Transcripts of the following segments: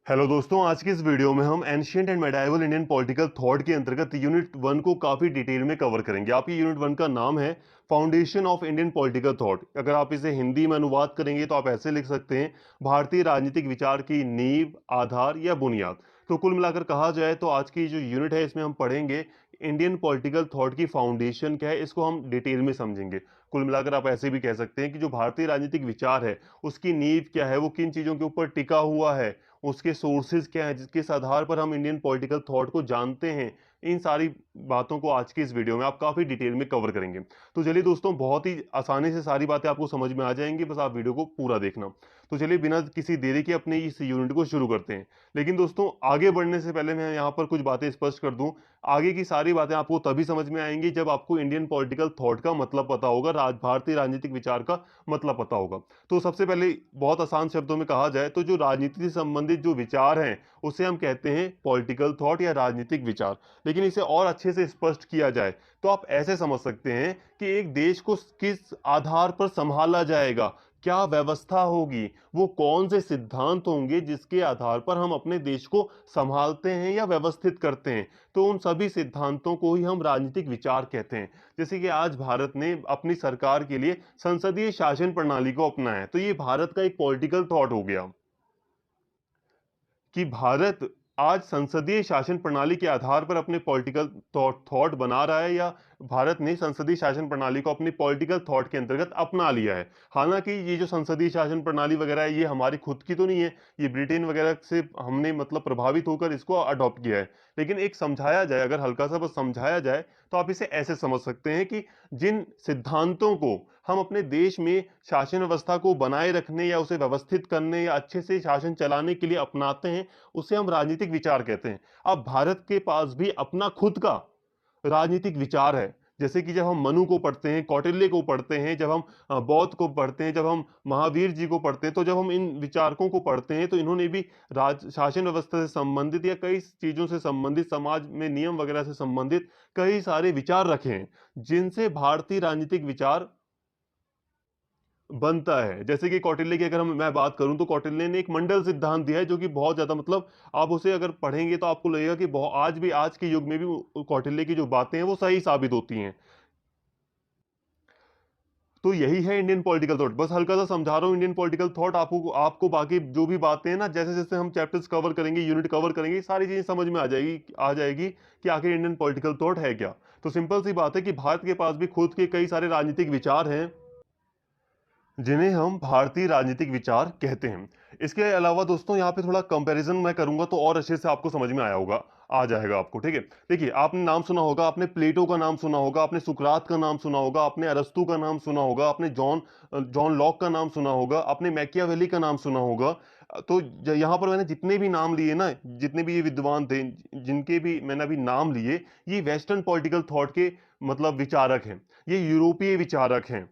Hello दोस्तों, आज की इस वीडियो में हम ancient and medieval Indian political thought के अंतर्गत यूनिट 1 को काफी डिटेल में कवर करेंगे। आपकी यूनिट 1 का नाम है foundation of Indian political thought. अगर आप इसे हिंदी में अनुवाद करेंगे तो आप ऐसे लिख सकते हैं, भारतीय राजनीतिक विचार की नींव, आधार या बुनियाद। तो कुल मिलाकर कहा जाए तो आज की जो यूनिट है इसमें हम पढ़ेंगे इंडियन पॉलिटिकल थॉट की फाउंडेशन क्या है, इसको हम डिटेल में समझेंगे। कुल मिलाकर आप ऐसे भी कह सकते हैं कि जो भारतीय राजनीतिक विचार है उसकी नींव क्या है, वो किन चीजों के ऊपर टिका हुआ है, उसके सोर्सेज क्या हैं, जिसके आधार पर हम इंडियन पॉलिटिकल थॉट को जानते हैं। इन सारी बातों को आज की इस वीडियो में आप काफी डिटेल में कवर करेंगे। तो चलिए दोस्तों, बहुत ही आसानी से सारी बातें आपको समझ में आ जाएंगी, बस आप वीडियो को पूरा देखना। तो चलिए बिना किसी देरी के अपने इस यूनिट को शुरू करते हैं। लेकिन दोस्तों, आगे बढ़ने से पहले मैं यहाँ पर कुछ बातें स्पष्ट कर दूं। आगे की सारी बातें आपको तभी समझ में आएंगी जब आपको इंडियन पॉलिटिकल थॉट का मतलब पता होगा, भारतीय राजनीतिक विचार का मतलब पता होगा। तो सबसे पहले बहुत आसान शब्दों में कहा जाए तो जो राजनीति से संबंधित जो विचार हैं उसे हम कहते हैं पॉलिटिकल थॉट या राजनीतिक विचार। लेकिन इसे और अच्छे से स्पष्ट किया जाए तो आप ऐसे समझ सकते हैं कि एक देश को किस आधार पर संभाला जाएगा, क्या व्यवस्था होगी, वो कौन से सिद्धांत होंगे जिसके आधार पर हम अपने देश को संभालते हैं या व्यवस्थित करते हैं। तो उन सभी सिद्धांतों को ही हम राजनीतिक विचार कहते हैं। जैसे कि आज भारत ने अपनी सरकार के लिए संसदीय शासन प्रणाली को अपनाया है, तो ये भारत का एक पॉलिटिकल थॉट हो गया कि भारत आज संसदीय शासन प्रणाली के आधार पर अपने पॉलिटिकल थॉट बना रहा है, या भारत ने संसदीय शासन प्रणाली को अपनी पॉलिटिकल थॉट के अंतर्गत अपना लिया है। हालांकि ये जो संसदीय शासन प्रणाली वगैरह है ये हमारी खुद की तो नहीं है, ये ब्रिटेन वगैरह से हमने मतलब प्रभावित होकर इसको अडॉप्ट किया है। लेकिन एक समझाया जाए, अगर हल्का सा बस समझाया जाए तो आप इसे ऐसे समझ सकते हैं कि जिन सिद्धांतों को हम अपने देश में शासन व्यवस्था को बनाए रखने या उसे व्यवस्थित करने या अच्छे से शासन चलाने के लिए अपनाते हैं, उसे हम राजनीतिक विचार कहते हैं। अब भारत के पास भी अपना खुद का राजनीतिक विचार है। जैसे कि जब हम मनु को पढ़ते हैं, कौटिल्य को पढ़ते हैं, जब हम बौद्ध को पढ़ते हैं, जब हम महावीर जी को पढ़ते हैं, तो जब हम इन विचारकों को पढ़ते हैं तो इन्होंने भी राज शासन व्यवस्था से संबंधित या कई चीजों से संबंधित, समाज में नियम वगैरह से संबंधित कई सारे विचार रखे हैं जिनसे भारतीय राजनीतिक विचार बनता है। जैसे कि कौटिल्य की अगर हम मैं बात करूं तो कौटिल्य ने एक मंडल सिद्धांत दिया है जो कि बहुत ज्यादा मतलब आप उसे अगर पढ़ेंगे तो आपको लगेगा कि आज भी, आज के युग में भी कौटिल्य की जो बातें हैं वो सही साबित होती हैं। तो यही है इंडियन पॉलिटिकल थॉट। बस हल्का सा समझा रहा हूँ इंडियन पॉलिटिकल थॉट, आपको आपको बाकी जो भी बातें हैं ना, जैसे जैसे हम चैप्टर्स कवर करेंगे, यूनिट कवर करेंगे, सारी चीजें समझ में आ जाएगी कि आखिर इंडियन पॉलिटिकल थॉट है क्या। तो सिंपल सी बात है कि भारत के पास भी खुद के कई सारे राजनीतिक विचार हैं जिन्हें हम भारतीय राजनीतिक विचार कहते हैं। इसके अलावा दोस्तों यहाँ पे थोड़ा कंपैरिजन मैं करूंगा तो और अच्छे से आपको समझ में आया होगा, आ जाएगा आपको। ठीक है, देखिए आपने नाम सुना होगा, आपने प्लेटो का नाम सुना होगा, आपने सुकरात का नाम सुना होगा, आपने अरस्तु का नाम सुना होगा, आपने जॉन जॉन लॉक का नाम सुना होगा, आपने मैकियावेली का नाम सुना होगा। तो यहाँ पर मैंने जितने भी नाम लिए ना, जितने भी ये विद्वान थे, जिनके भी मैंने अभी नाम लिए, ये वेस्टर्न पॉलिटिकल थॉट के मतलब विचारक हैं, ये यूरोपीय विचारक हैं।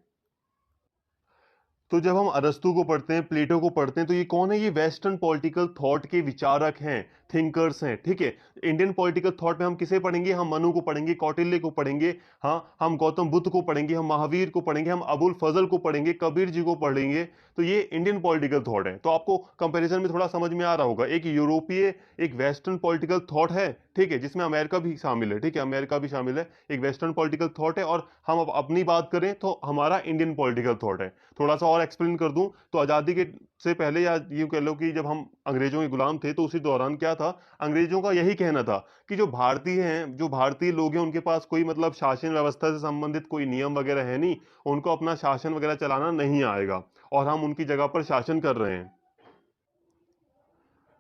तो जब हम अरस्तु को पढ़ते हैं, प्लेटो को पढ़ते हैं, तो ये कौन है? ये वेस्टर्न पॉलिटिकल थॉट के विचारक हैं, थिंकर्स हैं। ठीक है, इंडियन पॉलिटिकल थॉट में हम किसे पढ़ेंगे? हम मनु को पढ़ेंगे, कौटिल्य को पढ़ेंगे, हाँ हम गौतम बुद्ध को पढ़ेंगे, हम महावीर को पढ़ेंगे, हम अबुल फजल को पढ़ेंगे, कबीर जी को पढ़ेंगे। तो ये इंडियन पॉलिटिकल थॉट है। तो आपको कंपैरिजन में थोड़ा समझ में आ रहा होगा, एक यूरोपीय, एक वेस्टर्न पॉलिटिकल थॉट है। ठीक है, जिसमें अमेरिका भी शामिल है। ठीक है, अमेरिका भी शामिल है, एक वेस्टर्न पॉलिटिकल थॉट है। और हम अब अपनी बात करें तो हमारा इंडियन पॉलिटिकल थॉट है। थोड़ा सा और एक्सप्लेन कर दूं तो आजादी के से पहले, या यूं कह लो कि जब हम अंग्रेजों के गुलाम थे, तो उसी दौरान क्या था, अंग्रेजों का यही कहना था कि जो भारतीय हैं, जो भारतीय लोग हैं, उनके पास कोई मतलब शासन व्यवस्था से संबंधित कोई नियम वगैरह है नहीं, उनको अपना शासन वगैरह चलाना नहीं आएगा, और हम उनकी जगह पर शासन कर रहे हैं।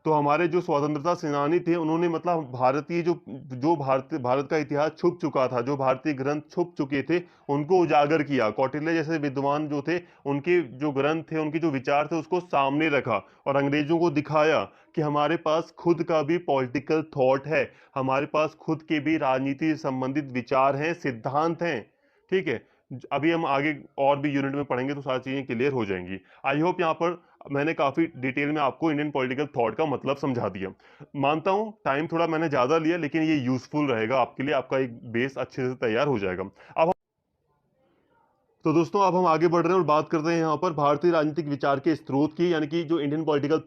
तो हमारे जो स्वतंत्रता सेनानी थे उन्होंने मतलब भारतीय जो जो भारत का इतिहास छुप चुका था, जो भारतीय ग्रंथ छुप चुके थे, उनको उजागर किया। कौटिल्य जैसे विद्वान जो थे, उनके जो ग्रंथ थे, उनके जो विचार थे, उसको सामने रखा और अंग्रेजों को दिखाया कि हमारे पास खुद का भी पॉलिटिकल थॉट है, हमारे पास खुद के भी राजनीति से संबंधित विचार हैं, सिद्धांत हैं। ठीक है, अभी हम आगे और भी यूनिट में पढ़ेंगे तो सारी चीजें क्लियर हो जाएंगी। आई होप यहाँ पर मैंने काफी डिटेल में आपको इंडियन पॉलिटिकल थॉट का मतलब समझा दिया। मानता हूं टाइम थोड़ा मैंने ज्यादा लिया, लेकिन ये यूजफुल रहेगा आपके लिए, आपका एक बेस अच्छे से तैयार हो जाएगा। अब तो दोस्तों अब हम आगे बढ़ रहे हैं और बात करते हैं यहाँ पर भारतीय राजनीतिक विचार के स्रोत की, यानी कि जो इंडियन पॉलिटिकल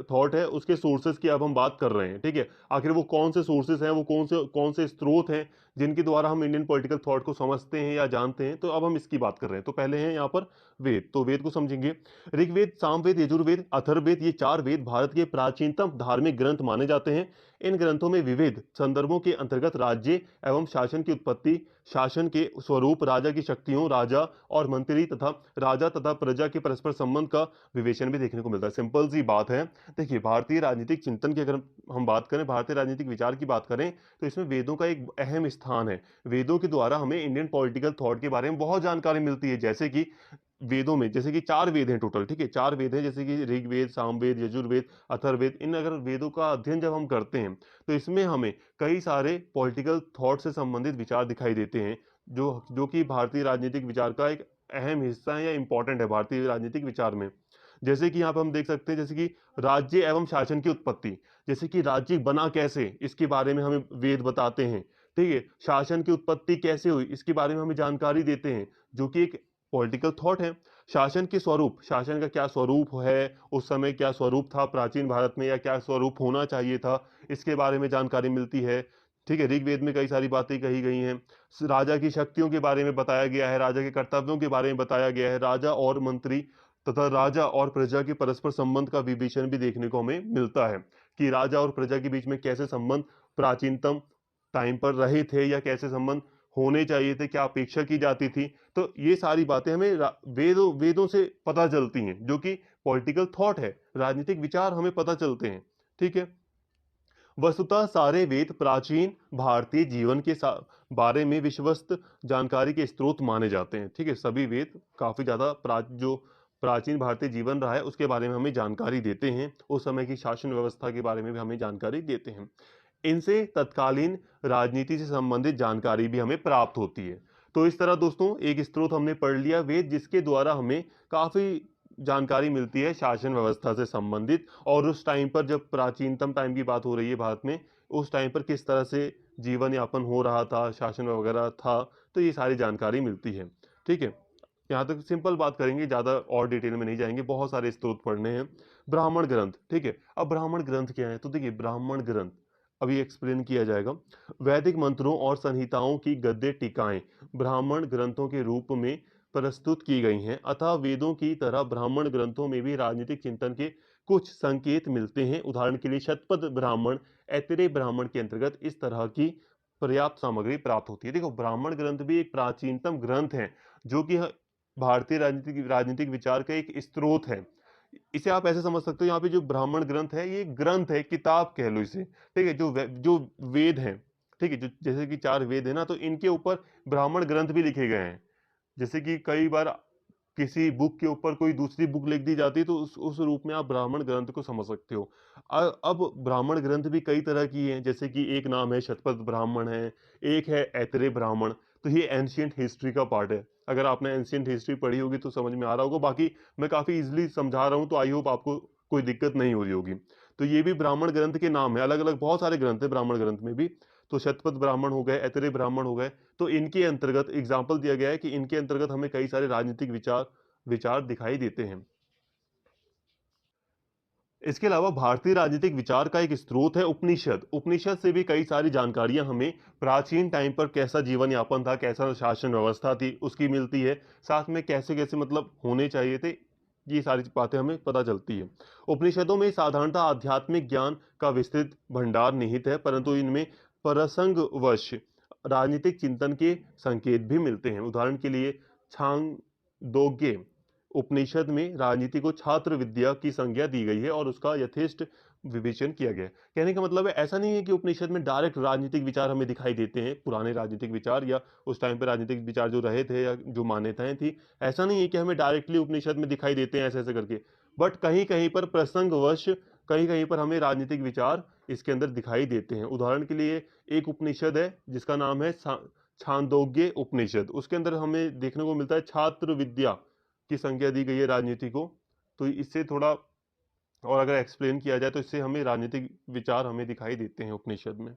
थॉट है उसके सोर्सेज की अब हम बात कर रहे हैं। ठीक है, आखिर वो कौन से सोर्सेज हैं, वो कौन से स्रोत हैं जिनके द्वारा हम इंडियन पॉलिटिकल थॉट को समझते हैं या जानते हैं। तो अब हम इसकी बात कर रहे हैं। तो पहले हैं यहाँ पर वेद, तो वेद को समझेंगे। ऋग्वेद, सामवेद, यजुर्वेद, अथर्ववेद, ये 4 वेद भारत के प्राचीनतम धार्मिक ग्रंथ माने जाते हैं। इन ग्रंथों में विविध संदर्भों के अंतर्गत राज्य एवं शासन की उत्पत्ति, शासन के स्वरूप, राजा की शक्तियों, राजा और मंत्री तथा राजा तथा प्रजा के परस्पर संबंध का विवेचन भी देखने को मिलता है। सिंपल सी बात है। देखिए, भारतीय राजनीतिक चिंतन की अगर हम बात करें, भारतीय राजनीतिक विचार की बात करें, तो इसमें वेदों का एक अहम स्थान है। वेदों के द्वारा हमें इंडियन पॉलिटिकल थॉट के बारे में बहुत जानकारी मिलती है। जैसे कि वेदों में, जैसे कि 4 वेद हैं टोटल। ठीक है, 4 वेद हैं, जैसे कि ऋग्वेद, सामवेद, यजुर्वेद, अथर्ववेद। इन अगर वेदों का अध्ययन जब हम करते हैं तो इसमें हमें कई सारे पॉलिटिकल थॉट से संबंधित विचार दिखाई देते हैं, जो जो कि भारतीय राजनीतिक विचार का एक अहम हिस्सा है या इंपॉर्टेंट है भारतीय राजनीतिक विचार में। जैसे कि यहाँ पे हम देख सकते हैं, जैसे कि राज्य एवं शासन की उत्पत्ति, जैसे कि राज्य बना कैसे, इसके बारे में हमें वेद बताते हैं। ठीक है, शासन की उत्पत्ति कैसे हुई, इसके बारे में हमें जानकारी देते हैं, जो कि एक पॉलिटिकल थॉट है। शासन के स्वरूप, शासन का क्या स्वरूप है, उस समय क्या स्वरूप था प्राचीन भारत में, या क्या स्वरूप होना चाहिए था, इसके बारे में जानकारी मिलती है। ठीक है, ऋग्वेद में कई सारी बातें कही गई हैं। राजा की शक्तियों के बारे में बताया गया है, राजा के कर्तव्यों के बारे में बताया गया है, राजा और मंत्री तथा राजा और प्रजा के परस्पर संबंध का विभीषण भी देखने को हमें मिलता है, कि राजा और प्रजा के बीच में कैसे संबंध प्राचीनतम टाइम पर रहे थे, या कैसे संबंध होने चाहिए थे, क्या अपेक्षा की जाती थी। तो ये सारी बातें हमें वेदों वेदों से पता चलती हैं, जो कि पॉलिटिकल थॉट है, राजनीतिक विचार हमें पता चलते हैं। ठीक है, वस्तुतः सारे वेद प्राचीन भारतीय जीवन के बारे में विश्वस्त जानकारी के स्रोत माने जाते हैं। ठीक है, सभी वेद काफी ज्यादा जो प्राचीन भारतीय जीवन रहा है उसके बारे में हमें जानकारी देते हैं, उस समय की शासन व्यवस्था के बारे में भी हमें जानकारी देते हैं। इनसे तत्कालीन राजनीति से संबंधित जानकारी भी हमें प्राप्त होती है। तो इस तरह दोस्तों एक स्रोत हमने पढ़ लिया वेद, जिसके द्वारा हमें काफी जानकारी मिलती है शासन व्यवस्था से संबंधित, और उस टाइम पर जब प्राचीनतम टाइम की बात हो रही है भारत में, उस टाइम पर किस तरह से जीवन यापन हो रहा था, शासन वगैरह था, तो ये सारी जानकारी मिलती है। ठीक है, यहाँ तक सिंपल बात करेंगे, ज़्यादा और डिटेल में नहीं जाएंगे, बहुत सारे स्रोत पढ़ने हैं। ब्राह्मण ग्रंथ, ठीक है, अब ब्राह्मण ग्रंथ क्या है, तो देखिए ब्राह्मण ग्रंथ अभी एक्सप्लेन किया जाएगा। वैदिक मंत्रों और संहिताओं की गद्य टीकाएं ब्राह्मण ग्रंथों के रूप में प्रस्तुत की गई हैं, अतः वेदों की तरह ब्राह्मण ग्रंथों में भी राजनीतिक चिंतन के कुछ संकेत मिलते हैं। उदाहरण के लिए शतपथ ब्राह्मण, ऐतरेय ब्राह्मण के अंतर्गत इस तरह की पर्याप्त सामग्री प्राप्त होती है। देखो, ब्राह्मण ग्रंथ भी एक प्राचीनतम ग्रंथ है, जो कि भारतीय राजनीतिक राजनीतिक विचार का एक स्रोत है। इसे आप ऐसे समझ सकते हो, यहाँ पे जो ब्राह्मण ग्रंथ है ये ग्रंथ है, किताब कह लो इसे। ठीक है, जो वेद हैं, ठीक है, जो जैसे कि 4 वेद है ना, तो इनके ऊपर ब्राह्मण ग्रंथ भी लिखे गए हैं। जैसे कि कई बार किसी बुक के ऊपर कोई दूसरी बुक लिख दी जाती है, तो उस रूप में आप ब्राह्मण ग्रंथ को समझ सकते हो। अब ब्राह्मण ग्रंथ भी कई तरह की हैं, जैसे कि एक नाम है शतपथ ब्राह्मण है, एक है ऐतरेय ब्राह्मण। तो ये एंशियंट हिस्ट्री का पार्ट है। अगर आपने एंशियंट हिस्ट्री पढ़ी होगी तो समझ में आ रहा होगा, बाकी मैं काफी इजिली समझा रहा हूँ, तो आई होप आपको कोई दिक्कत नहीं हो रही होगी। तो ये भी ब्राह्मण ग्रंथ के नाम है, अलग अलग बहुत सारे ग्रंथ है ब्राह्मण ग्रंथ में भी। तो शतपथ ब्राह्मण हो गए, ऐतरेय ब्राह्मण हो गए, तो इनके अंतर्गत एग्जाम्पल दिया गया है कि इनके अंतर्गत हमें कई सारे राजनीतिक विचार विचार दिखाई देते हैं। इसके अलावा भारतीय राजनीतिक विचार का एक स्रोत है उपनिषद। उपनिषद से भी कई सारी जानकारियां हमें प्राचीन टाइम पर कैसा जीवन यापन था, कैसा शासन व्यवस्था थी, उसकी मिलती है। साथ में कैसे कैसे मतलब होने चाहिए थे, ये सारी बातें हमें पता चलती है। उपनिषदों में साधारणतः आध्यात्मिक ज्ञान का विस्तृत भंडार निहित है, परंतु इनमें प्रसंगवश राजनीतिक चिंतन के संकेत भी मिलते हैं। उदाहरण के लिए छांदोग्य उपनिषद में राजनीति को छात्र विद्या की संज्ञा दी गई है और उसका यथेष्ट विवेचन किया गया है। कहने का मतलब है, ऐसा नहीं है कि उपनिषद में डायरेक्ट राजनीतिक विचार हमें दिखाई देते हैं, पुराने राजनीतिक विचार या उस टाइम पे राजनीतिक विचार जो रहे थे या जो मान्यताएं थी, ऐसा नहीं है कि हमें डायरेक्टली उपनिषद में दिखाई देते हैं ऐसे ऐसे करके। बट कहीं कहीं पर प्रसंगवश, कहीं कहीं पर हमें राजनीतिक विचार इसके अंदर दिखाई देते हैं। उदाहरण के लिए एक उपनिषद है जिसका नाम है छांदोग्य उपनिषद, उसके अंदर हमें देखने को मिलता है छात्र विद्या की संज्ञा दी गई है राजनीति को। तो इससे थोड़ा और अगर एक्सप्लेन किया जाए, तो इससे हमें राजनीतिक विचार हमें दिखाई देते हैं उपनिषद में।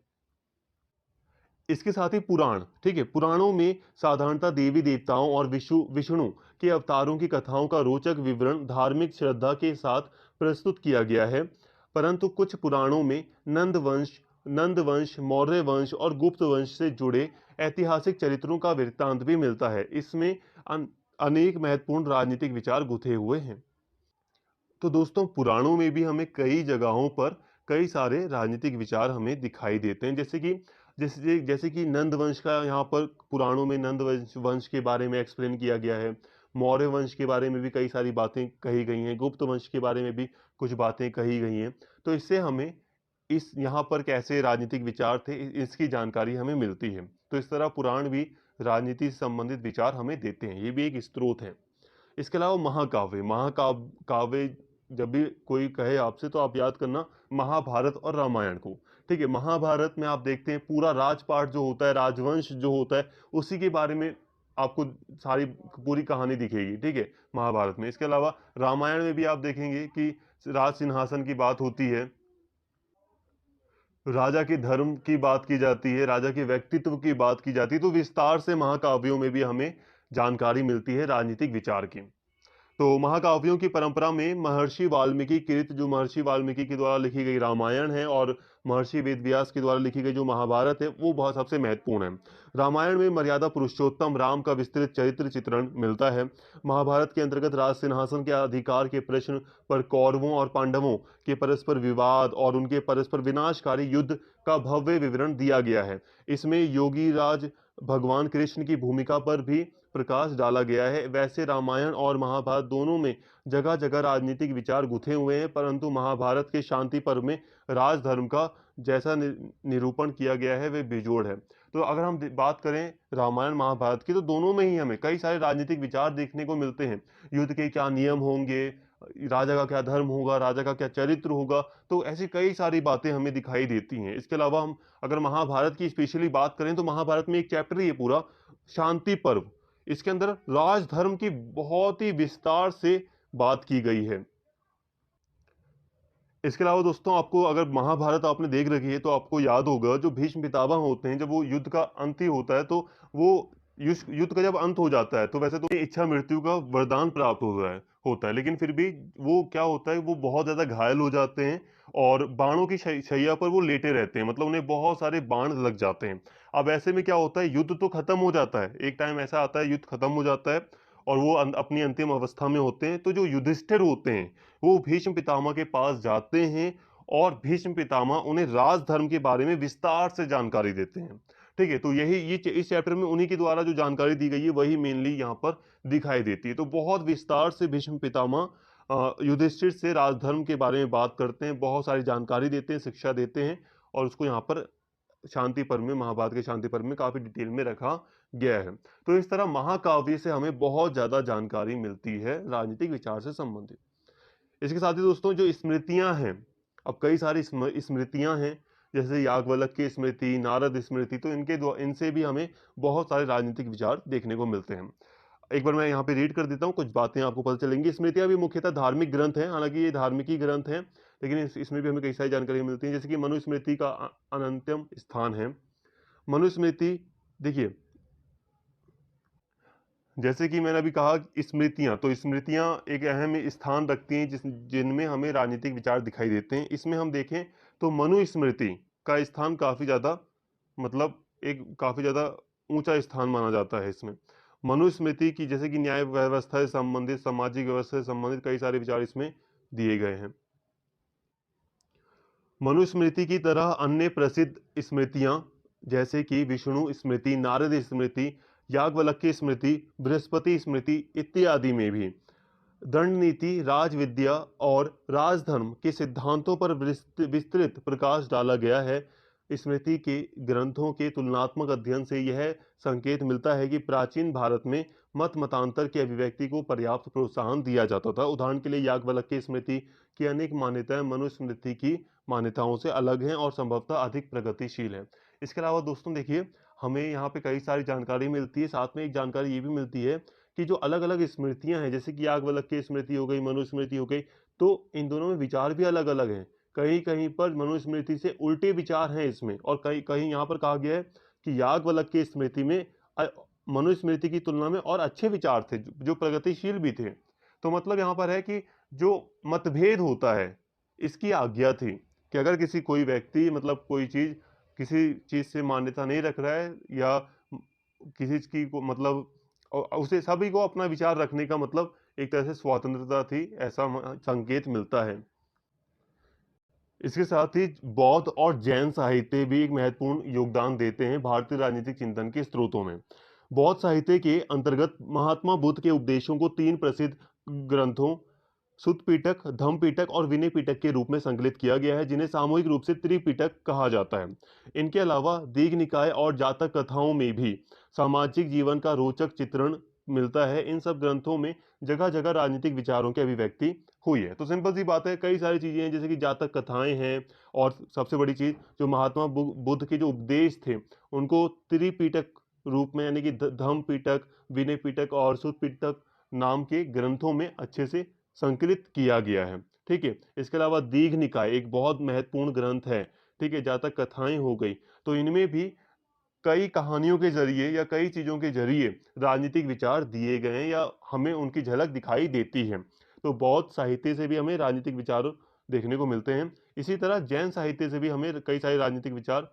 इसके साथ ही पुराण, ठीक है, पुराणों में साधारणतः देवी देवताओं और विष्णु के अवतारों की कथाओं का रोचक विवरण धार्मिक श्रद्धा के साथ प्रस्तुत किया गया है। परंतु कुछ पुराणों में नंद वंश, मौर्य वंश और गुप्त वंश से जुड़े ऐतिहासिक चरित्रों का वृत्तांत भी मिलता है। इसमें अनेक महत्वपूर्ण राजनीतिक विचार गुथे हुए हैं। तो दोस्तों, पुराणों में भी हमें कई जगहों पर कई सारे राजनीतिक विचार हमें दिखाई देते हैं, जैसे कि नंद वंश का यहाँ पर पुराणों में नंद वंश के बारे में एक्सप्लेन किया गया है। मौर्य वंश के बारे में भी कई सारी बातें कही गई हैं, गुप्त वंश के बारे में भी कुछ बातें कही गई हैं। तो इससे हमें इस यहाँ पर कैसे राजनीतिक विचार थे इसकी जानकारी हमें मिलती है। तो इस तरह पुराण भी राजनीति से संबंधित विचार हमें देते हैं, ये भी एक स्रोत है। इसके अलावा महाकाव्य, महाकाव्य जब भी कोई कहे आपसे तो आप याद करना महाभारत और रामायण को। ठीक है, महाभारत में आप देखते हैं पूरा राजपाट जो होता है, राजवंश जो होता है, उसी के बारे में आपको सारी पूरी कहानी दिखेगी। ठीक है, महाभारत में। इसके अलावा रामायण में भी आप देखेंगे कि राज सिंहासन की बात होती है, राजा के धर्म की बात की जाती है, राजा के व्यक्तित्व की बात की जाती है। तो विस्तार से महाकाव्यों में भी हमें जानकारी मिलती है राजनीतिक विचार की। तो महाकाव्यों की परंपरा में महर्षि वाल्मीकि कृत, जो महर्षि वाल्मीकि के द्वारा लिखी गई रामायण है, और महर्षि वेदव्यास के द्वारा लिखी गई जो महाभारत है, वो बहुत सबसे महत्वपूर्ण है। रामायण में मर्यादा पुरुषोत्तम राम का विस्तृत चरित्र चित्रण मिलता है। महाभारत के अंतर्गत राज सिंहासन के अधिकार के प्रश्न पर कौरवों और पांडवों के परस्पर विवाद और उनके परस्पर विनाशकारी युद्ध का भव्य विवरण दिया गया है। इसमें योगी राज भगवान कृष्ण की भूमिका पर भी प्रकाश डाला गया है। वैसे रामायण और महाभारत दोनों में जगह जगह राजनीतिक विचार गुथे हुए हैं, परंतु महाभारत के शांति पर्व में राजधर्म का जैसा निरूपण किया गया है वह बेजोड़ है। तो अगर हम बात करें रामायण महाभारत की, तो दोनों में ही हमें कई सारे राजनीतिक विचार देखने को मिलते हैं। युद्ध के क्या नियम होंगे, राजा का क्या धर्म होगा, राजा का क्या चरित्र होगा, तो ऐसी कई सारी बातें हमें दिखाई देती हैं। इसके अलावा हम अगर महाभारत की स्पेशली बात करें, तो महाभारत में एक चैप्टर ही है पूरा, शांति पर्व। इसके अंदर राजधर्म की बहुत ही विस्तार से बात की गई है। इसके अलावा दोस्तों, आपको अगर महाभारत आपने देख रखी है तो आपको याद होगा जो भीष्म पितामह होते हैं, जब वो युद्ध का अंत ही होता है, तो वो युद्ध का जब अंत हो जाता है, तो वैसे तो इच्छा मृत्यु का वरदान प्राप्त होता है, लेकिन फिर भी वो क्या होता है, वो बहुत ज्यादा घायल हो जाते हैं और बाणों की शैया पर वो लेटे रहते हैं, मतलब उन्हें बहुत सारे बाण लग जाते हैं। अब ऐसे में क्या होता है, युद्ध तो खत्म हो जाता है, एक टाइम ऐसा आता है युद्ध खत्म हो जाता है और वो अपनी अंतिम अवस्था में होते हैं। तो जो युधिष्ठिर होते हैं वो भीष्म पितामह के पास जाते हैं और भीष्म पितामह उन्हें राजधर्म के बारे में विस्तार से जानकारी देते हैं। ठीक है, तो इस चैप्टर में उन्हीं के द्वारा जो जानकारी दी गई है वही मेनली यहाँ पर दिखाई देती है। तो बहुत विस्तार से भीष्म पितामह युधिष्ठिर से राजधर्म के बारे में बात करते हैं, बहुत सारी जानकारी देते हैं, शिक्षा देते हैं, और उसको यहाँ पर शांति पर्व में, महाभारत के शांति पर्व में काफी डिटेल में रखा गया है। तो इस तरह महाकाव्य से हमें बहुत ज्यादा जानकारी मिलती है राजनीतिक विचार से संबंधित। इसके साथ ही दोस्तों, जो स्मृतियां हैं, अब कई सारी स्मृतियां हैं, जैसे याज्ञवल्क्य की स्मृति, नारद स्मृति, तो इनसे भी हमें बहुत सारे राजनीतिक विचार देखने को मिलते हैं। एक बार मैं यहाँ पे रीड कर देता हूँ, कुछ बातें आपको पता चलेंगी। स्मृतियां भी मुख्यतः धार्मिक ग्रंथ हैं, हालांकि ये धार्मिक ही ग्रंथ हैं, लेकिन इसमें भी हमें कई सारी जानकारी मिलती है। जैसे कि मनुस्मृति का अनंतम स्थान है। मनुस्मृति, देखिए, जैसे कि मैंने अभी कहा स्मृतियां, तो स्मृतियां एक अहम स्थान रखती हैं जिनमें हमें राजनीतिक विचार दिखाई देते हैं। इसमें हम देखें तो मनुस्मृति का स्थान काफी ज्यादा, मतलब एक काफी ज्यादा ऊंचा स्थान माना जाता है इसमें। मनुस्मृति की, जैसे कि न्याय व्यवस्था से संबंधित, सामाजिक व्यवस्था से संबंधित कई सारे विचार इसमें दिए गए हैं। मनुस्मृति की तरह अन्य प्रसिद्ध स्मृतियां, जैसे कि विष्णु स्मृति, नारद स्मृति, याज्ञवल्क्य स्मृति, बृहस्पति स्मृति इत्यादि में भी दंड नीति, राजविद्या और राजधर्म के सिद्धांतों पर विस्तृत प्रकाश डाला गया है। स्मृति के ग्रंथों के तुलनात्मक अध्ययन से यह संकेत मिलता है कि प्राचीन भारत में मतांतर की अभिव्यक्ति को पर्याप्त प्रोत्साहन दिया जाता था। उदाहरण के लिए याज्ञवल्क्य स्मृति की अनेक मान्यताएं मनुस्मृति की मान्यताओं से अलग हैं और संभवतः अधिक प्रगतिशील है। इसके अलावा दोस्तों देखिए, हमें यहाँ पे कई सारी जानकारी मिलती है, साथ में एक जानकारी ये भी मिलती है कि जो अलग अलग स्मृतियां हैं, जैसे कि याज्ञवल्क्य स्मृति हो गई, मनुस्मृति हो गई, तो इन दोनों में विचार भी अलग अलग हैं। कहीं कहीं पर मनुस्मृति से उल्टे विचार हैं इसमें, और कहीं कहीं यहाँ पर कहा गया है कि याज्ञवल्क्य की स्मृति में मनुस्मृति की तुलना में और अच्छे विचार थे, जो प्रगतिशील भी थे। तो मतलब यहाँ पर है कि जो मतभेद होता है, इसकी आज्ञा थी कि अगर किसी कोई व्यक्ति मतलब कोई चीज किसी चीज से मान्यता नहीं रख रहा है, या किसी चीज की को मतलब उसे सभी को अपना विचार रखने का मतलब एक तरह से स्वतंत्रता थी, ऐसा संकेत मिलता है। इसके साथ ही बौद्ध और जैन साहित्य भी एक महत्वपूर्ण योगदान देते हैं भारतीय राजनीतिक चिंतन के स्रोतों में। बौद्ध साहित्य के अंतर्गत महात्मा बुद्ध के उपदेशों को तीन प्रसिद्ध ग्रंथों सुत्त पिटक, धम्म पिटक और विनय पिटक के रूप में संकलित किया गया है, जिन्हें सामूहिक रूप से त्रिपिटक कहा जाता है। इनके अलावा दीघ निकाय और जातक कथाओं में भी सामाजिक जीवन का रोचक चित्रण मिलता है। इन सब ग्रंथों में जगह जगह राजनीतिक विचारों की अभिव्यक्ति हुई है। तो सिंपल सी बात है, कई सारी चीजें हैं जैसे कि जातक कथाएं हैं, और सबसे बड़ी चीज जो महात्मा बुद्ध के जो उपदेश थे उनको त्रिपिटक रूप में यानी कि धम्म पिटक, विनय पिटक और सुत्त पिटक नाम के ग्रंथों में अच्छे से संकलित किया गया है। ठीक है, इसके अलावा दीघ निकाय एक बहुत महत्वपूर्ण ग्रंथ है। ठीक है, जातक कथाएं हो गई, तो इनमें भी कई कहानियों के जरिए या कई चीजों के जरिए राजनीतिक विचार दिए गए हैं, या हमें उनकी झलक दिखाई देती है। तो बौद्ध साहित्य से भी हमें राजनीतिक विचार देखने को मिलते हैं। इसी तरह जैन साहित्य से भी हमें कई सारे राजनीतिक विचार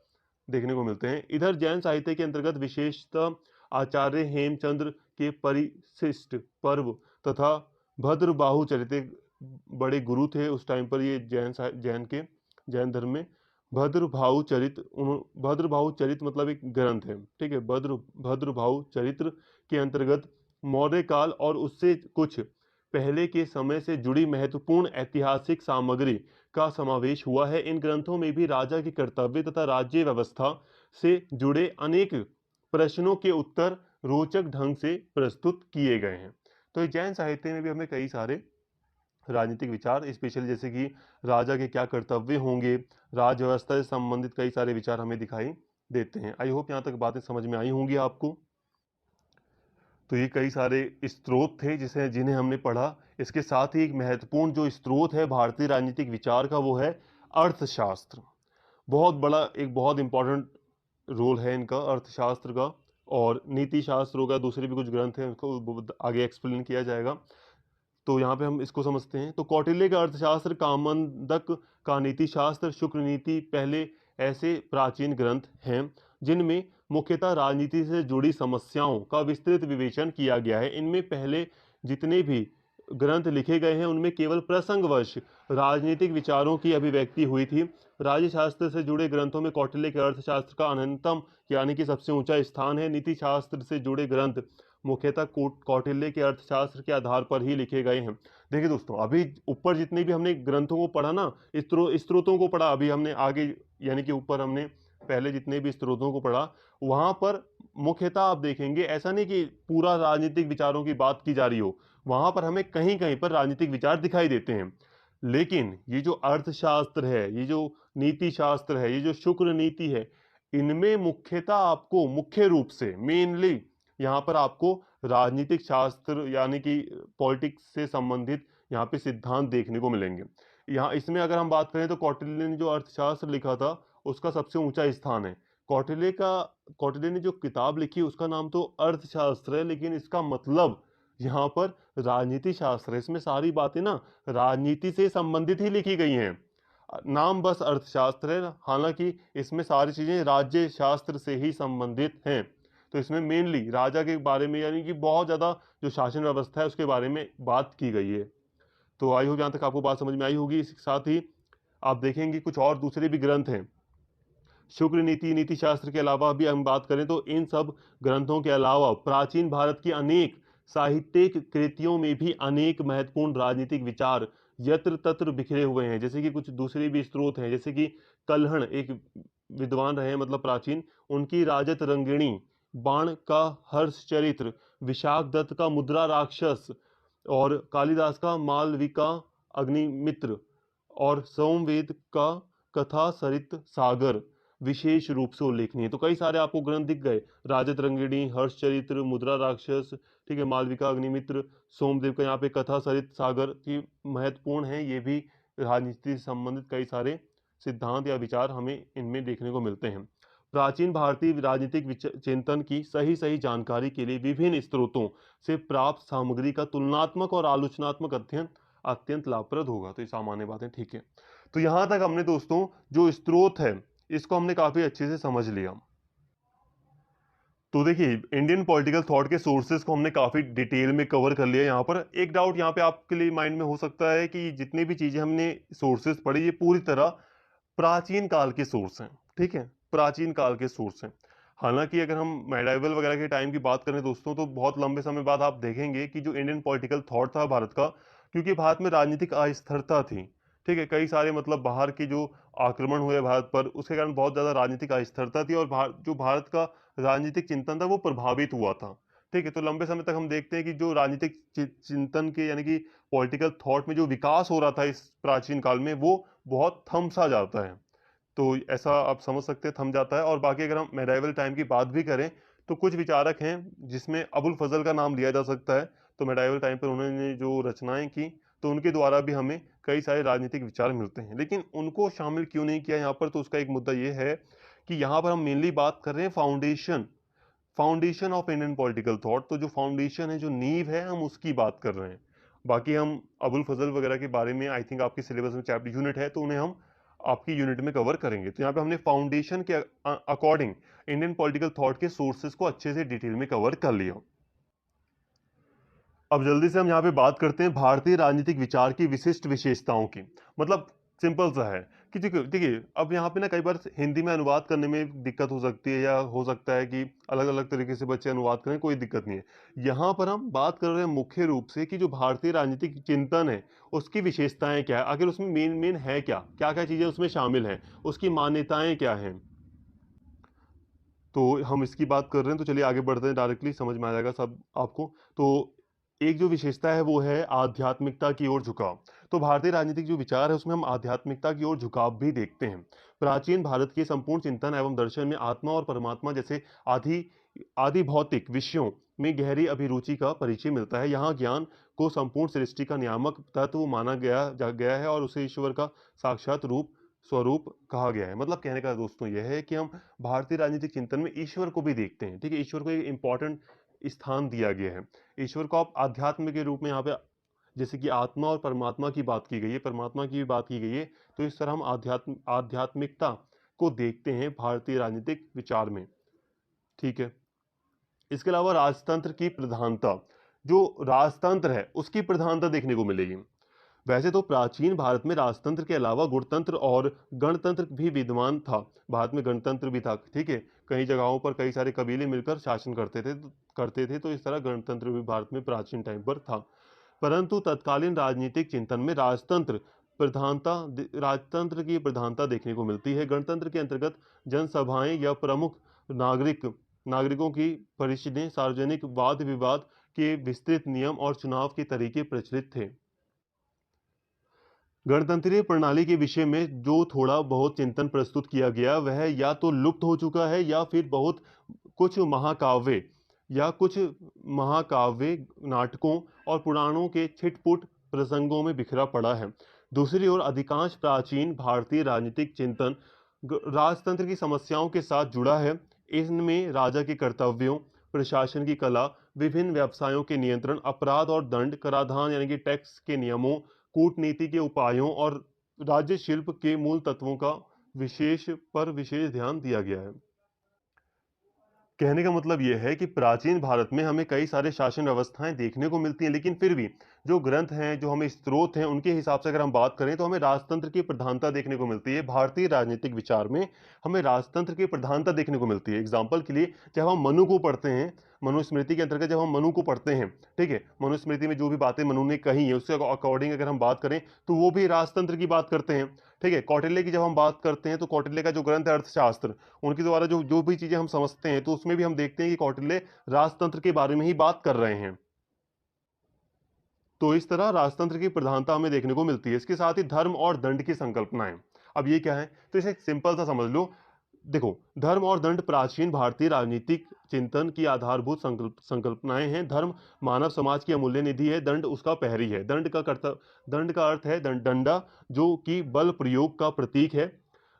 देखने को मिलते हैं। इधर जैन साहित्य के अंतर्गत विशेषतः आचार्य हेमचंद्र के परिशिष्ट पर्व तथा भद्रबाहु चरित बड़े गुरु थे उस टाइम पर, ये जैन धर्म में भद्रबाहु चरित मतलब एक ग्रंथ है। ठीक है, भद्रबाहु चरित्र के अंतर्गत मौर्य काल और उससे कुछ पहले के समय से जुड़ी महत्वपूर्ण ऐतिहासिक सामग्री का समावेश हुआ है। इन ग्रंथों में भी राजा के कर्तव्य तथा राज्य व्यवस्था से जुड़े अनेक प्रश्नों के उत्तर रोचक ढंग से प्रस्तुत किए गए हैं। तो जैन साहित्य में भी हमें कई सारे राजनीतिक विचार, स्पेशली जैसे कि राजा के क्या कर्तव्य होंगे, राज व्यवस्था से संबंधित कई सारे विचार हमें दिखाई देते हैं। आई होप यहाँ तक बातें समझ में आई होंगी आपको। तो ये कई सारे स्रोत थे जिन्हें हमने पढ़ा। इसके साथ ही एक महत्वपूर्ण जो स्रोत है भारतीय राजनीतिक विचार का, वो है अर्थशास्त्र। बहुत बड़ा एक बहुत इंपॉर्टेंट रोल है इनका, अर्थशास्त्र का। और नीति शास्त्र होगा, दूसरे भी कुछ ग्रंथ हैं, उनको आगे एक्सप्लेन किया जाएगा। तो यहाँ पे हम इसको समझते हैं। तो कौटिल्य का अर्थशास्त्र, कामंदक का नीति शास्त्र, शुक्र नीति पहले ऐसे प्राचीन ग्रंथ हैं जिनमें मुख्यतः राजनीति से जुड़ी समस्याओं का विस्तृत विवेचन किया गया है। इनमें पहले जितने भी ग्रंथ लिखे गए हैं उनमें केवल प्रसंगवश राजनीतिक विचारों की अभिव्यक्ति हुई थी। राज्यशास्त्र से जुड़े ग्रंथों में कौटिल्य के अर्थशास्त्र का अनंतम यानी कि सबसे ऊंचा स्थान है। नीति शास्त्र से जुड़े ग्रंथ मुख्यतः कौटिल्य के अर्थशास्त्र के आधार पर ही लिखे गए हैं। देखिए दोस्तों, अभी ऊपर जितने भी हमने ग्रंथों को पढ़ा ना, स्त्रोतों को पढ़ा, अभी हमने आगे यानी कि ऊपर हमने पहले जितने भी स्त्रोतों को पढ़ा, वहां पर मुख्यतः आप देखेंगे ऐसा नहीं कि पूरा राजनीतिक विचारों की बात की जा रही हो, वहां पर हमें कहीं कहीं पर राजनीतिक विचार दिखाई देते हैं। लेकिन ये जो अर्थशास्त्र है, ये जो नीति शास्त्र है, ये जो शुक्र नीति है, इनमें मुख्यतः आपको मुख्य रूप से मेनली यहाँ पर आपको राजनीतिक शास्त्र यानी कि पॉलिटिक्स से संबंधित यहाँ पे सिद्धांत देखने को मिलेंगे। यहाँ इसमें अगर हम बात करें तो कौटिल्य ने जो अर्थशास्त्र लिखा था उसका सबसे ऊंचा स्थान है। कौटिल्य ने जो किताब लिखी उसका नाम तो अर्थशास्त्र है, लेकिन इसका मतलब यहाँ पर राजनीति शास्त्र है। इसमें सारी बातें ना राजनीति से संबंधित ही लिखी गई हैं। नाम बस अर्थशास्त्र है, हालांकि इसमें सारी चीजें राज्य शास्त्र से ही संबंधित हैं। तो इसमें मेनली राजा के बारे में यानी कि बहुत ज्यादा जो शासन व्यवस्था है उसके बारे में बात की गई है। तो आई होप जहां तक आपको बात समझ में आई होगी। इसके साथ ही आप देखेंगे कुछ और दूसरे भी ग्रंथ हैं शुक्र नीति, नीति शास्त्र के अलावा भी हम बात करें तो इन सब ग्रंथों के अलावा प्राचीन भारत की अनेक साहित्यिक कृतियों में भी अनेक महत्वपूर्ण राजनीतिक विचार यत्र तत्र बिखरे हुए हैं। जैसे कि कुछ दूसरे भी स्रोत हैं, जैसे कि कल्हण एक विद्वान रहे मतलब प्राचीन, उनकी राजत रंगिणी, बाण का हर्षचरित्र, विशाख दत्त का मुद्रा राक्षस, और कालिदास का मालविका अग्निमित्र, और सोमवेद का कथा सरित सागर विशेष रूप से उल्लेखनीय है। तो कई सारे आपको ग्रंथ दिख गए, राजत रंगिणी, हर्षचरित्र, मुद्रा राक्षस, ठीक है, मालविका अग्निमित्र, सोमदेव का यहाँ पे कथा सरित सागर की महत्वपूर्ण है। ये भी राजनीति से संबंधित कई सारे सिद्धांत या विचार हमें इनमें देखने को मिलते हैं। प्राचीन भारतीय राजनीतिक चिंतन की सही सही जानकारी के लिए विभिन्न स्रोतों से प्राप्त सामग्री का तुलनात्मक और आलोचनात्मक अध्ययन अत्यंत लाभप्रद होगा। तो ये सामान्य बात है, ठीक है। तो यहां तक हमने दोस्तों जो स्रोत है इसको हमने काफी अच्छे से समझ लिया। तो देखिए इंडियन पॉलिटिकल थॉट के सोर्सेज को हमने काफी डिटेल में कवर कर लिया। यहाँ पर एक डाउट यहाँ पे आपके लिए माइंड में हो सकता है कि जितनी भी चीजें हमने सोर्सेज पढ़ी ये पूरी तरह प्राचीन काल के सोर्स हैं, ठीक है, प्राचीन काल के सोर्स हैं। हालांकि अगर हम मेडाइवल वगैरह के टाइम की बात करें दोस्तों तो बहुत लंबे समय बाद आप देखेंगे कि जो इंडियन पॉलिटिकल थॉट था भारत का, क्योंकि भारत में राजनीतिक अस्थिरता थी, ठीक है, कई सारे मतलब बाहर के जो आक्रमण हुए भारत पर उसके कारण बहुत ज्यादा राजनीतिक अस्थिरता थी और जो भारत का राजनीतिक चिंतन था वो प्रभावित हुआ था, ठीक है। तो लंबे समय तक हम देखते हैं कि जो राजनीतिक चिंतन के यानी कि पॉलिटिकल थॉट में जो विकास हो रहा था इस प्राचीन काल में वो बहुत थम सा जाता है। तो ऐसा आप समझ सकते हैं थम जाता है। और बाकी अगर हम मेडाइवल टाइम की बात भी करें तो कुछ विचारक हैं जिसमें अबुल फजल का नाम लिया जा सकता है। तो मेडाइवल टाइम पर उन्होंने जो रचनाएं की तो उनके द्वारा भी हमें कई सारे राजनीतिक विचार मिलते हैं, लेकिन उनको शामिल क्यों नहीं किया यहाँ पर, तो उसका एक मुद्दा ये है कि यहाँ पर हम मेनली बात कर रहे हैं foundation foundation of Indian political thought. तो जो फाउंडेशन है, जो नींव है, हम उसकी बात कर रहे हैं। बाकी हम अबुल फजल वगैरह के बारे में आई थिंक आपके सिलेबस में चैप्टर यूनिट है तो उन्हें हम आपकी यूनिट में कवर करेंगे। तो यहाँ पे हमने फाउंडेशन के अकॉर्डिंग इंडियन पॉलिटिकल थॉट के सोर्सेज को अच्छे से डिटेल में कवर कर लिया। अब जल्दी से हम यहाँ पे बात करते हैं भारतीय राजनीतिक विचार की विशिष्ट विशेषताओं की। मतलब सिंपल सा है कि देखिए देखिए अब यहाँ पे ना कई बार हिंदी में अनुवाद करने में दिक्कत हो सकती है या हो सकता है कि अलग अलग तरीके से बच्चे अनुवाद करें, कोई दिक्कत नहीं है। यहाँ पर हम बात कर रहे हैं मुख्य रूप से कि जो भारतीय राजनीतिक चिंतन है उसकी विशेषताएं क्या है, आखिर उसमें मेन मेन है क्या, क्या क्या चीजें उसमें शामिल हैं, उसकी मान्यताएं क्या हैं। तो हम इसकी बात कर रहे हैं तो चलिए आगे बढ़ते हैं, डायरेक्टली समझ में आ जाएगा सब आपको। तो एक जो विशेषता है वो है आध्यात्मिकता की ओर झुकाव। तो भारतीय राजनीतिक जो विचार है उसमें हम आध्यात्मिकता की ओर झुकाव भी देखते हैं। प्राचीन भारत के संपूर्ण चिंतन एवं दर्शन में आत्मा और परमात्मा जैसे आदि आदि भौतिक विषयों में गहरी अभिरुचि का परिचय मिलता है। यहाँ ज्ञान को संपूर्ण सृष्टि का नियामक तत्व माना गया है और उसे ईश्वर का साक्षात रूप स्वरूप कहा गया है। मतलब कहने का दोस्तों यह है कि हम भारतीय राजनीतिक चिंतन में ईश्वर को भी देखते हैं, ठीक है, ईश्वर को एक इंपॉर्टेंट स्थान दिया गया है। ईश्वर को आप आध्यात्म के रूप में यहाँ पे जैसे कि आत्मा और परमात्मा की बात की गई है, परमात्मा की भी बात की गई है, तो इस तरह हम आध्यात्मिकता को देखते हैं भारतीय राजनीतिक विचार में, ठीक है। इसके अलावा राजतंत्र की प्रधानता, जो राजतंत्र है उसकी प्रधानता देखने को मिलेगी। वैसे तो प्राचीन भारत में राजतंत्र के अलावा गुणतंत्र और गणतंत्र भी विद्यमान था। भारत में गणतंत्र भी था, ठीक है, कई जगहों पर कई सारे कबीले मिलकर शासन करते थे, तो इस तरह गणतंत्र भी भारत में प्राचीन टाइम पर था। परंतु तत्कालीन राजनीतिक चिंतन में राजतंत्र की प्रधानता देखने को मिलती है। गणतंत्र के अंतर्गत जनसभाएं या प्रमुख नागरिकों की परिषदें, सार्वजनिक वाद विवाद के विस्तृत नियम और चुनाव के तरीके प्रचलित थे। गणतंत्रीय प्रणाली के विषय में जो थोड़ा बहुत चिंतन प्रस्तुत किया गया वह या तो लुप्त हो चुका है या फिर बहुत कुछ महाकाव्य कुछ महाकाव्य नाटकों और पुराणों के छिटपुट प्रसंगों में बिखरा पड़ा है। दूसरी ओर अधिकांश प्राचीन भारतीय राजनीतिक चिंतन राजतंत्र की समस्याओं के साथ जुड़ा है। इनमें राजा के कर्तव्यों, प्रशासन की कला, विभिन्न व्यवसायों के नियंत्रण, अपराध और दंड, कराधान यानी कि टैक्स के नियमों, कूटनीति के उपायों और राज्य शिल्प के मूल तत्वों का विशेष ध्यान दिया गया है। कहने का मतलब यह है कि प्राचीन भारत में हमें कई सारे शासन व्यवस्थाएं देखने को मिलती हैं, लेकिन फिर भी जो ग्रंथ हैं, जो हमें स्रोत हैं, उनके हिसाब से अगर हम बात करें तो हमें राजतंत्र की प्रधानता देखने को मिलती है। भारतीय राजनीतिक विचार में हमें राजतंत्र की प्रधानता देखने को मिलती है। एग्जाम्पल के लिए जब हम मनु को पढ़ते हैं, मनुस्मृति के अंतर्गत जब हम मनु को पढ़ते हैं, ठीक है, मनुस्मृति में जो भी बातें मनु ने कही है उसके अकॉर्डिंग अगर हम बात करें तो वो भी राजतंत्र की बात करते हैं, ठीक है। कौटिल्य की जब हम बात करते हैं तो कौटिल्य का जो ग्रंथ है अर्थशास्त्र, उनके द्वारा जो जो भी चीजें हम समझते हैं तो उसमें भी हम देखते हैं कि कौटिल्य राजतंत्र के बारे में ही बात कर रहे हैं। तो इस तरह राजतंत्र की प्रधानता हमें देखने को मिलती है। इसके साथ ही धर्म और दंड की संकल्पनाएं, अब ये क्या है, तो इसे सिंपल सा समझ लो। देखो, धर्म और दंड प्राचीन भारतीय राजनीतिक चिंतन की आधारभूत संकल्पनाएं हैं। धर्म मानव समाज की अमूल्य निधि है, दंड उसका प्रहरी है। दंड का अर्थ है डंडा, जो कि बल प्रयोग का प्रतीक है।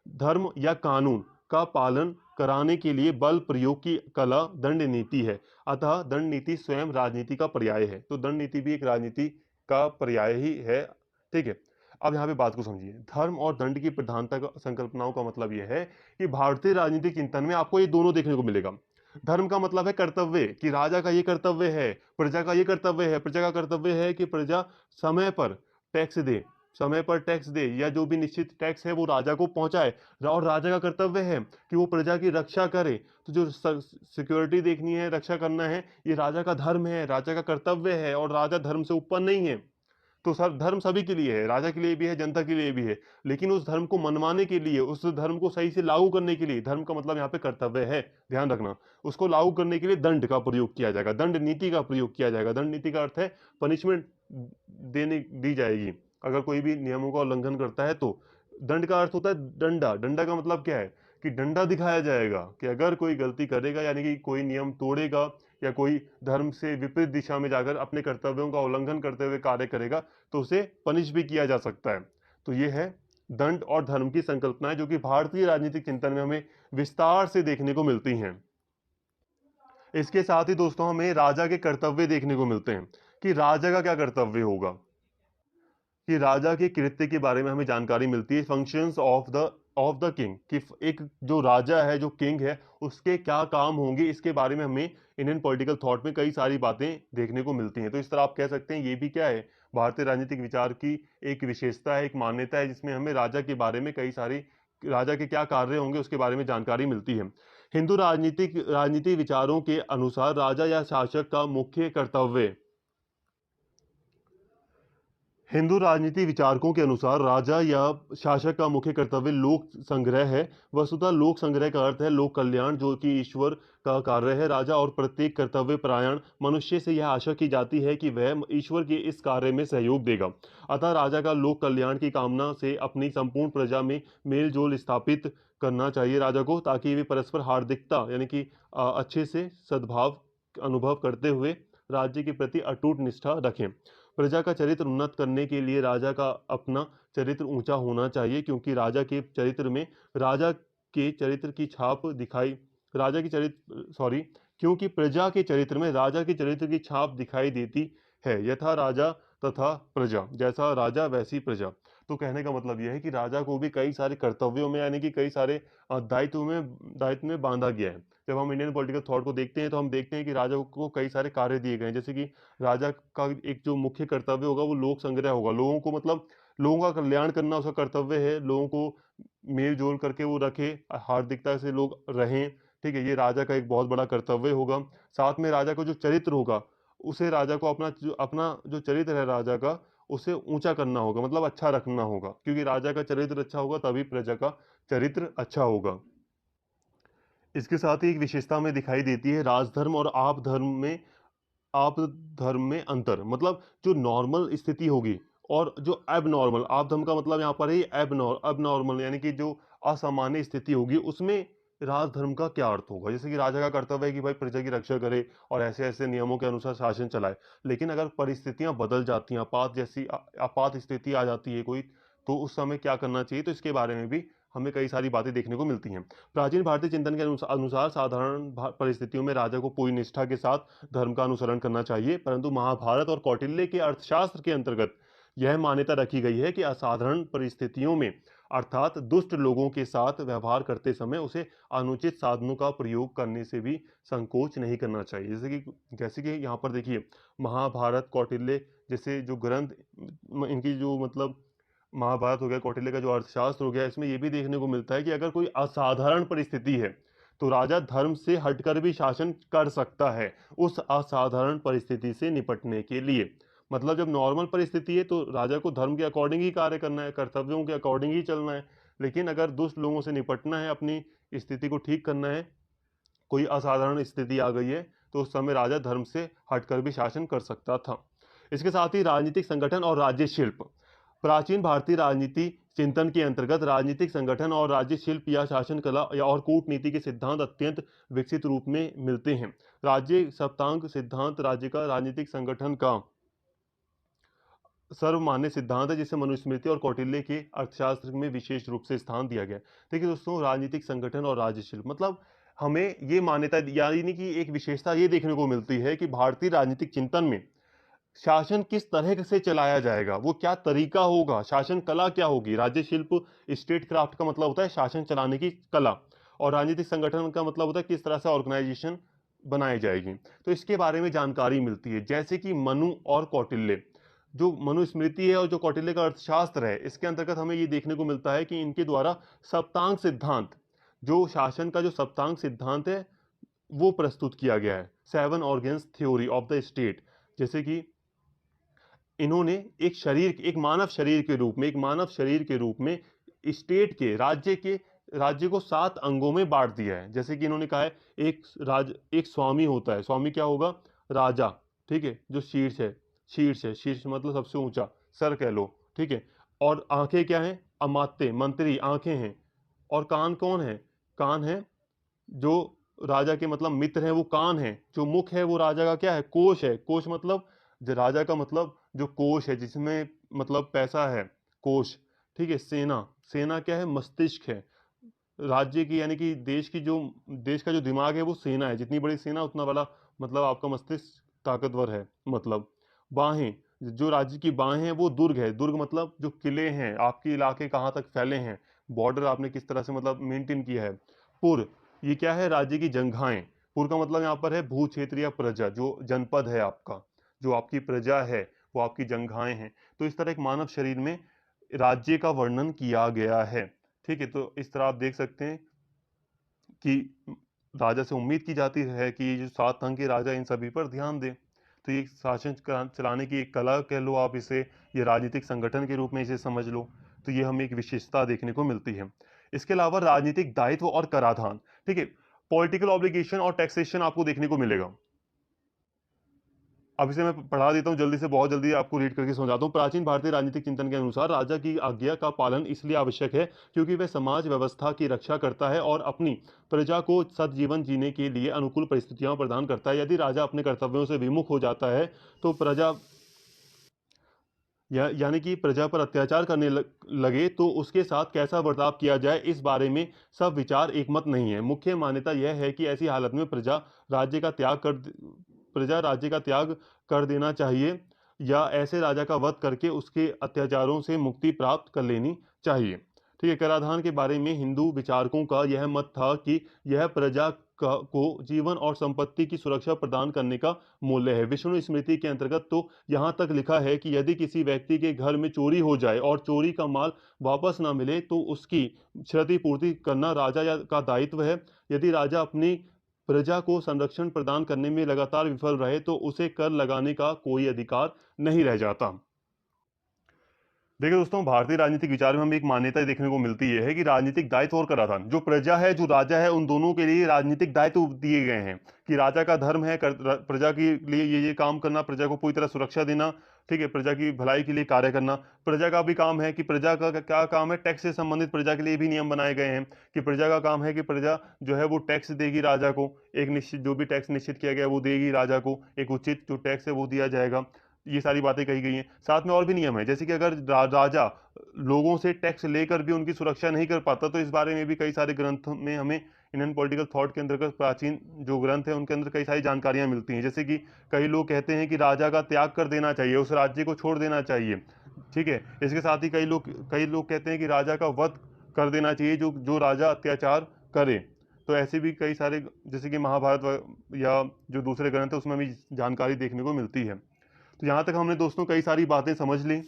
धर्म या कानून का पालन कराने के लिए बल प्रयोग की कला दंड नीति है। अतः दंड नीति स्वयं राजनीति का पर्याय है। तो दंड नीति भी एक राजनीति का पर्याय ही है। ठीक है, अब यहाँ पे बात को समझिए। धर्म और दंड की प्रधानता का संकल्पनाओं का मतलब यह है कि भारतीय राजनीतिक चिंतन में आपको ये दोनों देखने को मिलेगा। धर्म का मतलब है कर्तव्य, कि राजा का ये कर्तव्य है, प्रजा का ये कर्तव्य है। प्रजा का कर्तव्य है कि प्रजा समय पर टैक्स दे, समय पर टैक्स दे, या जो भी निश्चित टैक्स है वो राजा को पहुंचाए। और राजा का कर्तव्य है कि वो प्रजा की रक्षा करे। तो जो सिक्योरिटी देखनी है, रक्षा करना है, ये राजा का धर्म है, राजा का कर्तव्य है। और राजा धर्म से ऊपर नहीं है। तो सर धर्म सभी के लिए है, राजा के लिए भी है, जनता के लिए भी है। लेकिन उस धर्म को मनवाने के लिए, उस धर्म को सही से लागू करने के लिए, धर्म का मतलब यहाँ पे कर्तव्य है, ध्यान रखना, उसको लागू करने के लिए दंड का प्रयोग किया जाएगा, दंड नीति का प्रयोग किया जाएगा। दंड नीति का अर्थ है पनिशमेंट देने दी जाएगी अगर कोई भी नियमों का उल्लंघन करता है। तो दंड का अर्थ होता है डंडा। डंडा का मतलब क्या है कि डंडा दिखाया जाएगा कि अगर कोई गलती करेगा, यानी कि कोई नियम तोड़ेगा या कोई धर्म से विपरीत दिशा में जाकर अपने कर्तव्यों का उल्लंघन करते हुए कार्य करेगा, तो उसे पनिश भी किया जा सकता है। तो ये है दंड और धर्म की संकल्पनाएं, जो कि भारतीय राजनीतिक चिंतन में हमें विस्तार से देखने को मिलती हैं। इसके साथ ही दोस्तों हमें राजा के कर्तव्य देखने को मिलते हैं कि राजा का क्या कर्तव्य होगा, कि राजा के कृत्य के बारे में हमें जानकारी मिलती है। फंक्शंस ऑफ द किंग, कि एक जो राजा है, जो किंग है, उसके क्या काम होंगे, इसके बारे में हमें इंडियन पॉलिटिकल थॉट में कई सारी बातें देखने को मिलती हैं। तो इस तरह आप कह सकते हैं ये भी क्या है, भारतीय राजनीतिक विचार की एक विशेषता है, एक मान्यता है, जिसमें हमें राजा के बारे में कई सारी, राजा के क्या कार्य होंगे उसके बारे में जानकारी मिलती है। हिंदू राजनीति विचारों के अनुसार राजा या शासक का मुख्य कर्तव्य, हिंदू राजनीति विचारकों के अनुसार राजा या शासक का मुख्य कर्तव्य लोक संग्रह है। वस्तुतः लोक संग्रह का अर्थ है लोक कल्याण, जो कि ईश्वर का कार्य है। राजा और प्रत्येक कर्तव्य परायण मनुष्य से यह आशा की जाती है कि वह ईश्वर के इस कार्य में सहयोग देगा। अतः राजा का लोक कल्याण की कामना से अपनी संपूर्ण प्रजा में मेल जोल स्थापित करना चाहिए राजा को, ताकि वे परस्पर हार्दिकता यानी कि अच्छे से सद्भाव अनुभव करते हुए राज्य के प्रति अटूट निष्ठा रखें। प्रजा का चरित्र उन्नत करने के लिए राजा का अपना चरित्र ऊंचा होना चाहिए, क्योंकि राजा के चरित्र में राजा के चरित्र की छाप दिखाई राजा की चरित्र सॉरी क्योंकि प्रजा के चरित्र में राजा के चरित्र की छाप दिखाई देती है। यथा राजा तथा प्रजा, जैसा राजा वैसी प्रजा। तो कहने का मतलब यह है कि राजा को भी कई सारे कर्तव्यों में, यानी कि कई सारे दायित्व में बांधा गया है। जब हम इंडियन पॉलिटिकल थॉट को देखते हैं तो हम देखते हैं कि राजा को कई सारे कार्य दिए गए हैं। जैसे कि राजा का एक जो मुख्य कर्तव्य होगा वो लोक संग्रह होगा, लोगों को मतलब लोगों का कल्याण करना उसका कर्तव्य है, लोगों को मेल जोल करके वो रखे, हार्दिकता से लोग रहें। ठीक है, ये राजा का एक बहुत बड़ा कर्तव्य होगा। साथ में राजा का जो चरित्र होगा, उसे राजा को अपना जो चरित्र है राजा का, उसे ऊंचा करना होगा, मतलब अच्छा रखना होगा, क्योंकि राजा का चरित्र अच्छा होगा तभी प्रजा का चरित्र अच्छा होगा। इसके साथ ही एक विशेषता में दिखाई देती है राजधर्म और आप धर्म में अंतर, मतलब जो नॉर्मल स्थिति होगी और जो एबनॉर्मल, आप धर्म का मतलब यहाँ पर है एबनॉर्मल, यानी कि जो असामान्य स्थिति होगी, उसमें राजधर्म का क्या अर्थ होगा। जैसे कि राजा का कर्तव्य है कि भाई प्रजा की रक्षा करे और ऐसे ऐसे नियमों के अनुसार शासन चलाए। लेकिन अगर परिस्थितियां बदल जाती हैं, आपात स्थिति आ जाती है कोई, तो उस समय क्या करना चाहिए, तो इसके बारे में भी हमें कई सारी बातें देखने को मिलती हैं। प्राचीन भारतीय चिंतन के अनुसार साधारण परिस्थितियों में राजा को पूरी निष्ठा के साथ धर्म का अनुसरण करना चाहिए, परंतु महाभारत और कौटिल्य के अर्थशास्त्र के अंतर्गत यह मान्यता रखी गई है कि असाधारण परिस्थितियों में, अर्थात दुष्ट लोगों के साथ व्यवहार करते समय, उसे अनुचित साधनों का प्रयोग करने से भी संकोच नहीं करना चाहिए। जैसे कि यहाँ पर देखिए, महाभारत कौटिल्य जैसे जो ग्रंथ, इनकी जो मतलब महाभारत हो गया, कौटिल्य का जो अर्थशास्त्र हो गया, इसमें यह भी देखने को मिलता है कि अगर कोई असाधारण परिस्थिति है तो राजा धर्म से हटकर भी शासन कर सकता है उस असाधारण परिस्थिति से निपटने के लिए। मतलब जब नॉर्मल परिस्थिति है तो राजा को धर्म के अकॉर्डिंग ही कार्य करना है, कर्तव्यों के अकॉर्डिंग ही चलना है। लेकिन अगर दुष्ट लोगों से निपटना है, अपनी स्थिति को ठीक करना है, कोई असाधारण स्थिति आ गई है, तो उस समय राजा धर्म से हटकर भी शासन कर सकता था। इसके साथ ही राजनीतिक संगठन और राज्य शिल्प, प्राचीन भारतीय राजनीति चिंतन के अंतर्गत राजनीतिक संगठन और राज्य शिल्प या शासन कला या और कूटनीति के सिद्धांत अत्यंत विकसित रूप में मिलते हैं। राज्य सप्तांग सिद्धांत राज्य का राजनीतिक संगठन का सर्वमान्य सिद्धांत है जिसे मनुस्मृति और कौटिल्य के अर्थशास्त्र में विशेष रूप से स्थान दिया गया है। देखिए दोस्तों, राजनीतिक संगठन और राज्यशिल्प मतलब हमें ये मान्यता यानी कि एक विशेषता ये देखने को मिलती है कि भारतीय राजनीतिक चिंतन में शासन किस तरह से चलाया जाएगा, वो क्या तरीका होगा, शासन कला क्या होगी। राज्य शिल्प स्टेट क्राफ्ट का मतलब होता है शासन चलाने की कला, और राजनीतिक संगठन का मतलब होता है किस तरह से ऑर्गेनाइजेशन बनाई जाएगी। तो इसके बारे में जानकारी मिलती है, जैसे कि मनु और कौटिल्य, जो मनुस्मृति है और जो कौटिल्य का अर्थशास्त्र है, इसके अंतर्गत हमें ये देखने को मिलता है कि इनके द्वारा सप्तांग सिद्धांत, जो शासन का जो सप्तांग सिद्धांत है वो प्रस्तुत किया गया है। 7 organs theory of the state, जैसे कि इन्होंने एक मानव शरीर के रूप में, स्टेट के राज्य को 7 अंगों में बांट दिया है। जैसे कि इन्होंने कहा है एक स्वामी होता है, स्वामी क्या होगा, राजा, ठीक है, जो शीर्ष मतलब सबसे ऊंचा, सर कह लो, ठीक है। और आंखें क्या हैं, अमात्य, मंत्री, आंखें हैं। और कान कौन है, कान है जो राजा के मतलब मित्र हैं, वो कान है। जो मुख है वो राजा का क्या है, कोष है। कोष मतलब जो राजा का मतलब जो कोष है जिसमें मतलब पैसा है, कोष, ठीक है। सेना, सेना क्या है, मस्तिष्क है राज्य की, यानी कि देश का जो दिमाग है वो सेना है। जितनी बड़ी सेना उतना बड़ा मतलब आपका मस्तिष्क ताकतवर है। मतलब बाहें, जो राज्य की बाहें हैं वो दुर्ग है। दुर्ग मतलब जो किले हैं, आपके इलाके कहाँ तक फैले हैं, बॉर्डर आपने किस तरह से मतलब मेंटेन किया है। पुर, ये क्या है, राज्य की जंघाएं। पुर का मतलब यहाँ पर है भू क्षेत्र या प्रजा, जो जनपद है आपका, जो आपकी प्रजा है वो आपकी जंघाएं हैं। तो इस तरह एक मानव शरीर में राज्य का वर्णन किया गया है, ठीक है। तो इस तरह आप देख सकते हैं कि राजा से उम्मीद की जाती है कि ये जो 7 अंग के राजा इन सभी पर ध्यान दें। तो ये चलाने की एक कला कह लो आप इसे, ये राजनीतिक संगठन के रूप में इसे समझ लो। तो ये हमें एक विशेषता देखने को मिलती है। इसके अलावा राजनीतिक दायित्व और कराधान, ठीक है, पॉलिटिकल ऑब्लिगेशन और टैक्सेशन आपको देखने को मिलेगा। अब इसे मैं पढ़ा देता हूँ जल्दी से, बहुत जल्दी आपको रीड करके समझाता हूँ। प्राचीन भारतीय राजनीतिक चिंतन के अनुसार राजा की आज्ञा का पालन इसलिए आवश्यक है क्योंकि वह समाज व्यवस्था की रक्षा करता है और अपनी प्रजा को सदजीवन जीने के लिए अनुकूल परिस्थितियां प्रदान करता है। यदि राजा अपने कर्तव्यों से विमुख हो जाता है तो यानी कि प्रजा पर अत्याचार करने लगे तो उसके साथ कैसा बर्ताव किया जाए, इस बारे में सब विचार एकमत नहीं है। मुख्य मान्यता यह है कि ऐसी हालत में राज्य का त्याग कर प्रजा राज्य का त्याग कर देना चाहिए या ऐसे राजा का वध करके उसके अत्याचारों से मुक्ति प्राप्त कर लेनी चाहिए, ठीक है। कराधान के बारे में हिंदू विचारकों का यह मत था कि यह प्रजा को जीवन और संपत्ति की सुरक्षा प्रदान करने का मूल्य है। विष्णु स्मृति के अंतर्गत तो यहाँ तक लिखा है कि यदि किसी व्यक्ति के घर में चोरी हो जाए और चोरी का माल वापस ना मिले तो उसकी क्षतिपूर्ति करना का दायित्व है। यदि राजा अपनी प्रजा को संरक्षण प्रदान करने में लगातार विफल रहे तो उसे कर लगाने का कोई अधिकार नहीं रह जाता। देखिए दोस्तों, भारतीय राजनीतिक विचार में हमें एक मान्यता देखने को मिलती है कि राजनीतिक दायित्व और कराधान, जो प्रजा है जो राजा है, उन दोनों के लिए राजनीतिक दायित्व दिए गए हैं। कि राजा का धर्म है प्रजा के लिए ये काम करना, प्रजा को पूरी तरह सुरक्षा देना, ठीक है, प्रजा की भलाई के लिए कार्य करना। प्रजा का भी काम है कि प्रजा का क्या काम है, टैक्स से संबंधित प्रजा के लिए भी नियम बनाए गए हैं कि प्रजा का काम है कि प्रजा जो है वो टैक्स देगी राजा को, एक निश्चित जो भी टैक्स निश्चित किया गया वो देगी राजा को, एक उचित जो टैक्स है वो दिया जाएगा। ये सारी बातें कही गई हैं। साथ में और भी नियम है, जैसे कि अगर राजा लोगों से टैक्स लेकर भी उनकी सुरक्षा नहीं कर पाता तो इस बारे में भी कई सारे ग्रंथ में हमें इंडियन पॉलिटिकल थॉट के अंतर्गत प्राचीन जो ग्रंथ है उनके अंदर कई सारी जानकारियां मिलती हैं। जैसे कि कई लोग कहते हैं कि राजा का त्याग कर देना चाहिए, उस राज्य को छोड़ देना चाहिए, ठीक है। इसके साथ ही कई लोग कहते हैं कि राजा का वध कर देना चाहिए, जो जो राजा अत्याचार करे। तो ऐसे भी कई सारे, जैसे कि महाभारत या जो दूसरे ग्रंथ है उसमें भी जानकारी देखने को मिलती है। तो यहाँ तक हमने दोस्तों कई सारी बातें समझ ली,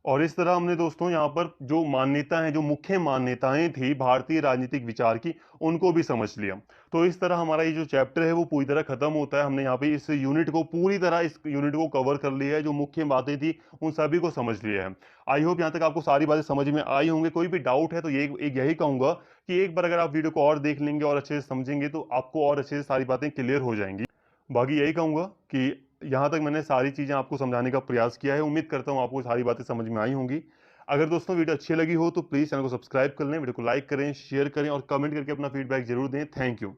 और इस तरह हमने दोस्तों यहाँ पर जो मान्यता है, जो मुख्य मान्यताएं थी भारतीय राजनीतिक विचार की, उनको भी समझ लिया। तो इस तरह हमारा ये जो चैप्टर है वो पूरी तरह खत्म होता है। हमने यहाँ पे इस यूनिट को कवर कर लिया है, जो मुख्य बातें थी उन सभी को समझ लिया है। आई होप यहाँ तक आपको सारी बातें समझ में आई होंगे। कोई भी डाउट है तो यही कहूंगा कि एक बार अगर आप वीडियो को और देख लेंगे और अच्छे से समझेंगे तो आपको और अच्छे से सारी बातें क्लियर हो जाएंगी। बाकी यही कहूंगा कि यहाँ तक मैंने सारी चीज़ें आपको समझाने का प्रयास किया है। उम्मीद करता हूँ आपको सारी बातें समझ में आई होंगी। अगर दोस्तों वीडियो अच्छी लगी हो तो प्लीज़ चैनल को सब्सक्राइब कर लें, वीडियो को लाइक करें, शेयर करें और कमेंट करके अपना फीडबैक जरूर दें। Thank you.